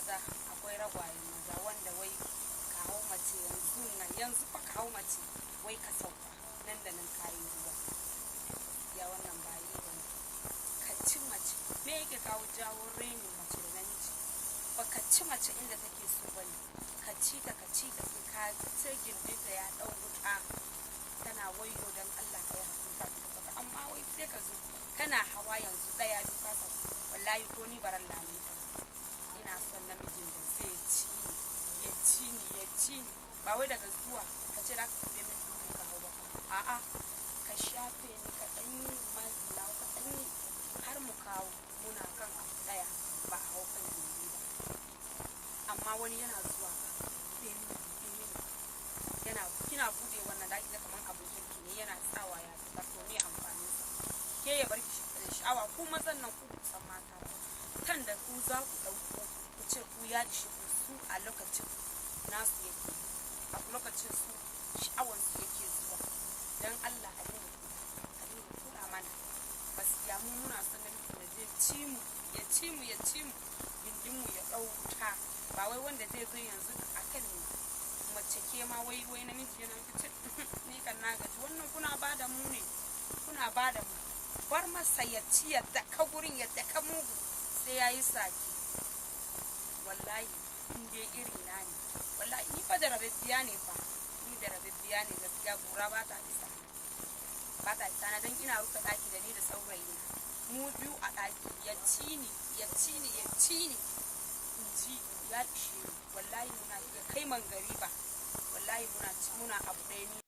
maza akwai ragwayen maza wanda wai ka hau mace yanzu fa ka hau mace wai ka sauka nan da nan kayi ruwa. Ya wannan ba yi ba ne. Ka ci mace me yake kawo jawo renin mace da namiji? Ba ka ci mace inda take so ba ne. Ka ci ta sai gindinta ya ɗau wuta tana wayo don Allah ka yi hakuri ka saka, amma wai sai ka zo kana hawa yanzu ɗaya biyu ka saka. Wallahi ko ni baran lami ta ina son namijin da zai ci ni ba wai daga zuwa ka ce za ka tafi min duniya ka hau ba, a'a ka shafe ni ka ɗanyi mazina ka ɗanyi har mu kawo muna kan abu ɗaya ba a hau kan gindi ba. Amma wani yana zuwa kina bude wannan daki da kaman abin kirki ne yana tsawa ya fitar to me amfanin sa? Ke ya bar ki sha'awa ku mazan nan ku san mata ba kan da ku za ku dauko ku ce ku ya ishi ku su a lokacin nasu yake a lokacin su sha'awan su yake zuwa. Dan Allah a dinga kula mana gaskiya mu muna son da mutum da zai ci mu gindin mu ya dauka ba wai wanda zai zo yanzu akan ni mace ke ma wai namiji yana fice ni kan na gaji wannan kuna bada mu bar masa ya ci yadda ka gurin yadda ka mugu sai yayi saki. Wallahi in dai iri na ne wallahi ni fa da rabbiya ne gaskiya gura ba ta isa na dan ina rufe daki da ni da saurayi na mu biyu a daki ya ci ni in ji ya ishe wallahi muna kai mangari ba wallahi muna abu ɗaya ni